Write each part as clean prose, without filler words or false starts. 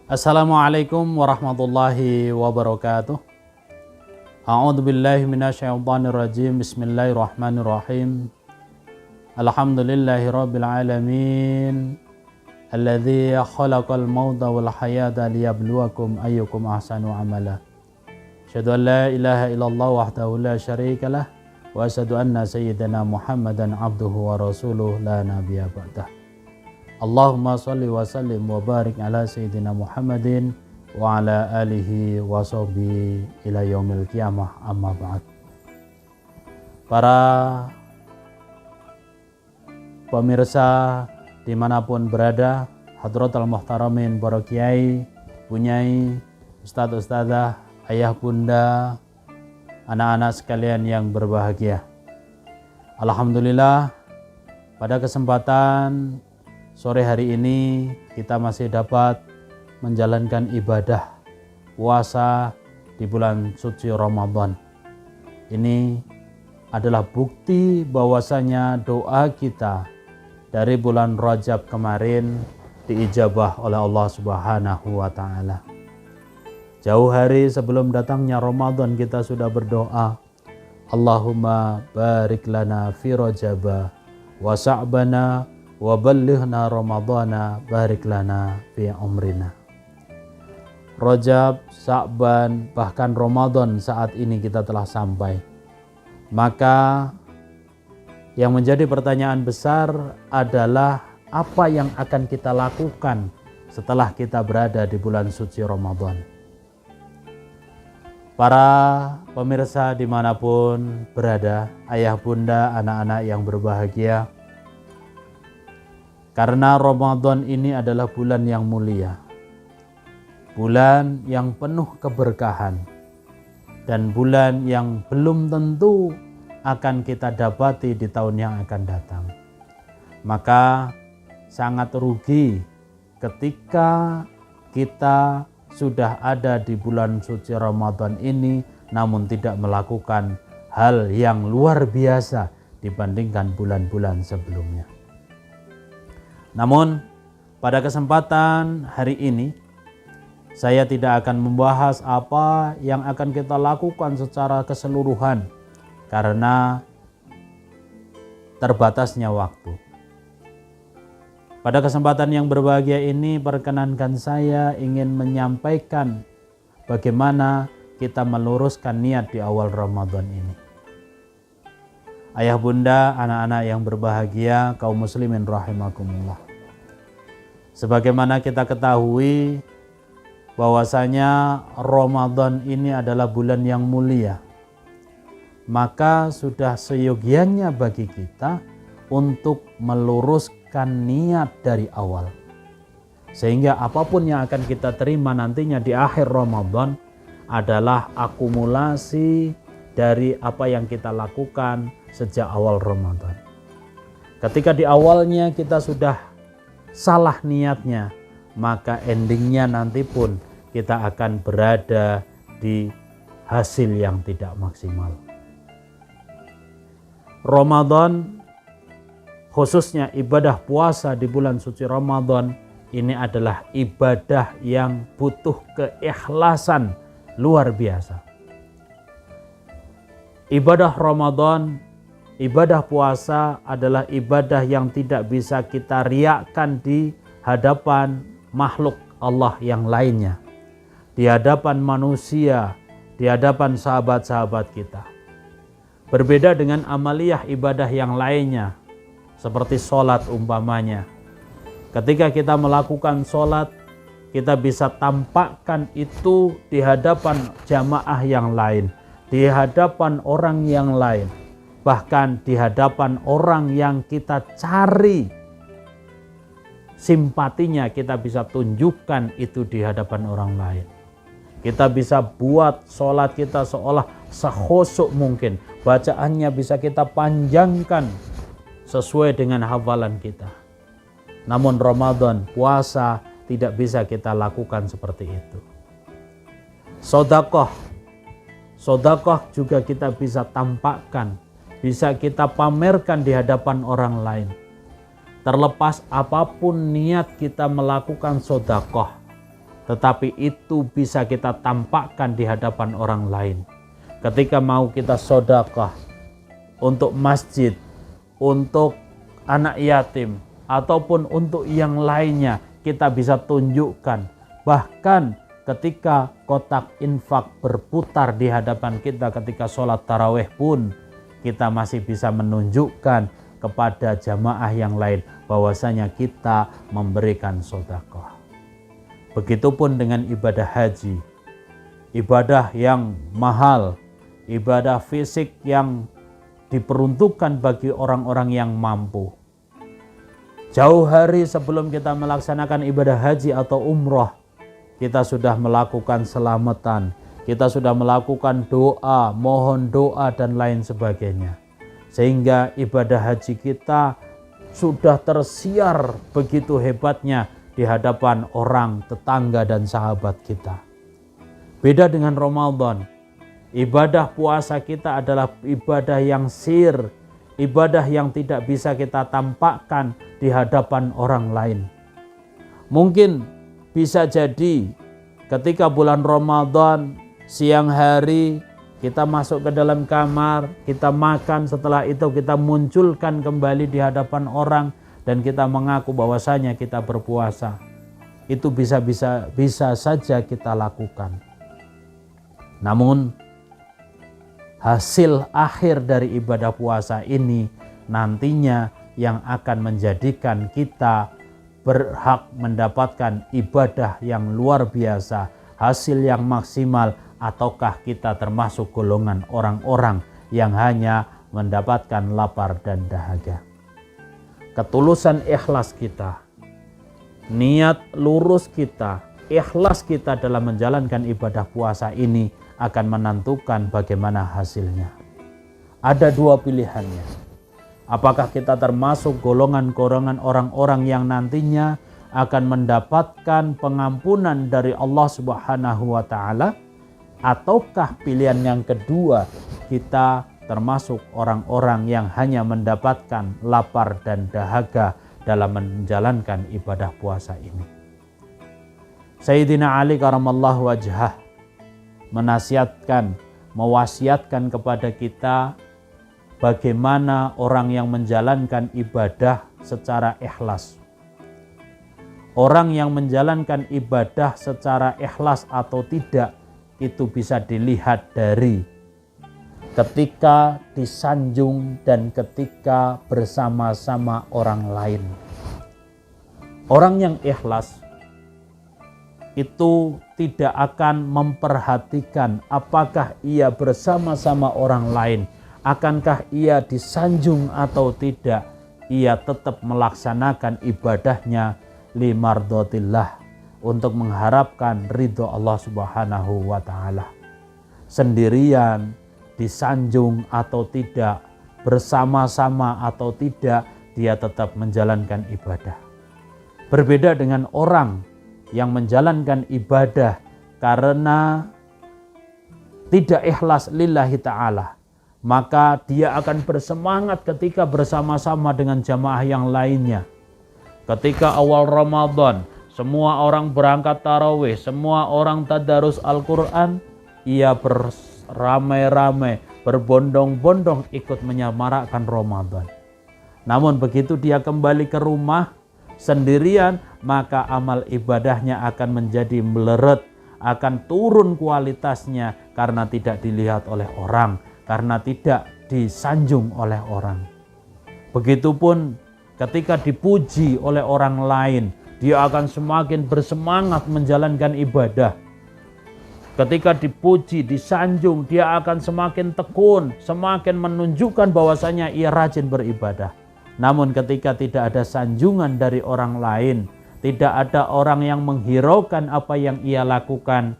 Assalamualaikum warahmatullahi wabarakatuh. A'udzu billahi minasyaitonir rajim. Bismillahirrahmanirrahim. Alhamdulillahirabbil alamin. Alladzi khalaqal mauta wal hayata liyabluwakum ayyukum ahsanu amala. Asyhadu an la ilaha illallah wahdahu la syarikalah wa asyhadu anna sayyidana Muhammadan abduhu wa rasuluh la nabiyya ba'dah. Allahumma sholli wa sallim wa barik ala sayyidina Muhammadin wa ala alihi wa sahbihi ila yaumil qiyamah, amma ba'd. Para pemirsa dimanapun berada, hadratul muhtaramin, para kiai, bunyai, ustadz ustadzah, ayah bunda, anak-anak sekalian yang berbahagia. Alhamdulillah, pada kesempatan sore hari ini kita masih dapat menjalankan ibadah puasa di bulan suci Ramadan. Ini adalah bukti bahwasanya doa kita dari bulan Rajab kemarin diijabah oleh Allah Subhanahu wa taala. Jauh hari sebelum datangnya Ramadan kita sudah berdoa, Allahumma barik lana fi Rajaba wa Sa'bana wa ballighna Ramadhana barik lana fi umrina. Rajab, Sa'ban, bahkan Ramadan saat ini kita telah sampai. Maka yang menjadi pertanyaan besar adalah apa yang akan kita lakukan setelah kita berada di bulan suci Ramadan. Para pemirsa dimanapun berada, ayah bunda, anak-anak yang berbahagia, karena Ramadan ini adalah bulan yang mulia, bulan yang penuh keberkahan, dan bulan yang belum tentu akan kita dapati di tahun yang akan datang. Maka sangat rugi ketika kita sudah ada di bulan suci Ramadan ini namun tidak melakukan hal yang luar biasa dibandingkan bulan-bulan sebelumnya. Namun pada kesempatan hari ini saya tidak akan membahas apa yang akan kita lakukan secara keseluruhan karena terbatasnya waktu. Pada kesempatan yang berbahagia ini perkenankan saya ingin menyampaikan bagaimana kita meluruskan niat di awal Ramadan ini. Ayah bunda, anak-anak yang berbahagia, kaum muslimin rahimakumullah. Sebagaimana kita ketahui bahwasanya Ramadan ini adalah bulan yang mulia, maka sudah seyogianya bagi kita untuk meluruskan niat dari awal. Sehingga apapun yang akan kita terima nantinya di akhir Ramadan adalah akumulasi dari apa yang kita lakukan sejak awal Ramadan. Ketika di awalnya kita sudah salah niatnya, maka endingnya nanti pun kita akan berada di hasil yang tidak maksimal. Ramadan, khususnya ibadah puasa di bulan suci Ramadan, ini adalah ibadah yang butuh keikhlasan luar biasa. Ibadah Ramadan, ibadah puasa adalah ibadah yang tidak bisa kita riakkan di hadapan makhluk Allah yang lainnya, di hadapan manusia, di hadapan sahabat-sahabat kita. Berbeda dengan amaliyah ibadah yang lainnya, seperti sholat umpamanya. Ketika kita melakukan sholat, kita bisa tampakkan itu di hadapan jamaah yang lain, di hadapan orang yang lain, bahkan di hadapan orang yang kita cari simpatinya, kita bisa tunjukkan itu di hadapan orang lain. Kita bisa buat sholat kita seolah sekhusyuk mungkin, bacaannya bisa kita panjangkan sesuai dengan hafalan kita. Namun Ramadan, puasa, tidak bisa kita lakukan seperti itu. Sedekah juga kita bisa tampakkan, bisa kita pamerkan di hadapan orang lain. Terlepas apapun niat kita melakukan sedekah, tetapi itu bisa kita tampakkan di hadapan orang lain. Ketika mau kita sedekah untuk masjid, untuk anak yatim, ataupun untuk yang lainnya, kita bisa tunjukkan. Bahkan ketika kotak infak berputar di hadapan kita ketika sholat tarawih pun, kita masih bisa menunjukkan kepada jamaah yang lain bahwasanya kita memberikan sedekah. Begitupun dengan ibadah haji, ibadah yang mahal, ibadah fisik yang diperuntukkan bagi orang-orang yang mampu. Jauh hari sebelum kita melaksanakan ibadah haji atau umroh, kita sudah melakukan selamatan, kita sudah melakukan doa, mohon doa dan lain sebagainya. Sehingga ibadah haji kita sudah tersiar begitu hebatnya di hadapan orang, tetangga dan sahabat kita. Beda dengan Ramadan, ibadah puasa kita adalah ibadah yang sir, ibadah yang tidak bisa kita tampakkan di hadapan orang lain. Mungkin bisa jadi ketika bulan Ramadan siang hari kita masuk ke dalam kamar, kita makan, setelah itu kita munculkan kembali di hadapan orang dan kita mengaku bahwasanya kita berpuasa. Itu bisa saja kita lakukan. Namun hasil akhir dari ibadah puasa ini nantinya yang akan menjadikan kita berhak mendapatkan ibadah yang luar biasa, hasil yang maksimal, ataukah kita termasuk golongan orang-orang yang hanya mendapatkan lapar dan dahaga. Ketulusan ikhlas kita, niat lurus kita, ikhlas kita dalam menjalankan ibadah puasa ini akan menentukan bagaimana hasilnya. Ada dua pilihannya. Apakah kita termasuk golongan-golongan orang-orang yang nantinya akan mendapatkan pengampunan dari Allah Subhanahu wa Ta'ala, ataukah pilihan yang kedua, kita termasuk orang-orang yang hanya mendapatkan lapar dan dahaga dalam menjalankan ibadah puasa ini. Sayyidina Ali karamallahu wajhah mewasiatkan kepada kita bagaimana orang yang menjalankan ibadah secara ikhlas. Orang yang menjalankan ibadah secara ikhlas atau tidak itu bisa dilihat dari ketika disanjung dan ketika bersama-sama orang lain. Orang yang ikhlas itu tidak akan memperhatikan apakah ia bersama-sama orang lain, akankah ia disanjung atau tidak. Ia tetap melaksanakan ibadahnya limardhatillah, untuk mengharapkan ridho Allah Subhanahu wa Ta'ala. Sendirian, disanjung atau tidak, bersama-sama atau tidak, dia tetap menjalankan ibadah. Berbeda dengan orang yang menjalankan ibadah karena tidak ikhlas lillahi ta'ala, maka dia akan bersemangat ketika bersama-sama dengan jamaah yang lainnya. Ketika awal Ramadan, semua orang berangkat tarawih, semua orang tadarus Al-Quran, ia beramai-ramai, berbondong-bondong ikut menyemarakkan Ramadan. Namun begitu dia kembali ke rumah sendirian, maka amal ibadahnya akan menjadi meleret, akan turun kualitasnya karena tidak dilihat oleh orang, karena tidak disanjung oleh orang. Begitupun ketika dipuji oleh orang lain, dia akan semakin bersemangat menjalankan ibadah. Ketika dipuji, disanjung, dia akan semakin tekun, semakin menunjukkan bahwasanya ia rajin beribadah. Namun ketika tidak ada sanjungan dari orang lain, tidak ada orang yang menghiraukan apa yang ia lakukan,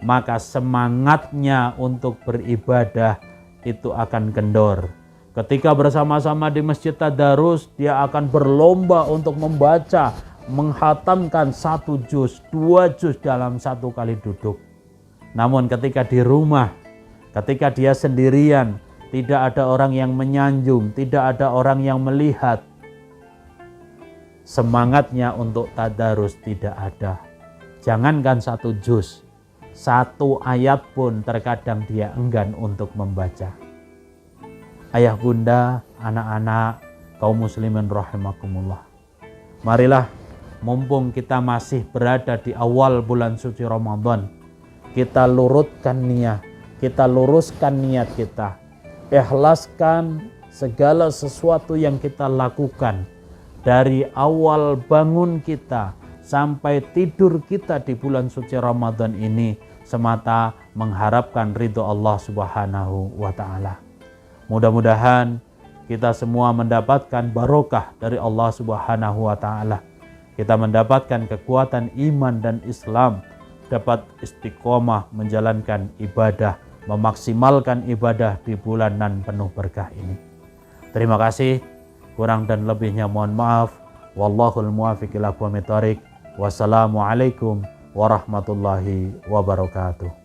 maka semangatnya untuk beribadah itu akan kendor. Ketika bersama-sama di masjid tadarus, dia akan berlomba untuk membaca, menghatamkan 1 juz, 2 juz dalam 1 kali duduk. Namun ketika di rumah, ketika dia sendirian, tidak ada orang yang menyanjung, tidak ada orang yang melihat, semangatnya untuk tadarus tidak ada. Jangankan 1 juz, 1 ayat pun terkadang dia enggan untuk membaca. Ayah bunda, anak-anak, kaum muslimin rahimakumullah. Marilah, mumpung kita masih berada di awal bulan suci Ramadan, kita luruskan niat kita. Ikhlaskan segala sesuatu yang kita lakukan dari awal bangun kita sampai tidur kita di bulan suci Ramadan ini semata mengharapkan ridho Allah Subhanahu wa Ta'ala. Mudah-mudahan kita semua mendapatkan barokah dari Allah Subhanahu wa Ta'ala. Kita mendapatkan kekuatan iman dan Islam, dapat istiqomah menjalankan ibadah, memaksimalkan ibadah di bulanan penuh berkah ini. Terima kasih. Kurang dan lebihnya mohon maaf. Wallahul muwaffiq ila aqwamit thoriq. Wassalamualaikum warahmatullahi wabarakatuh.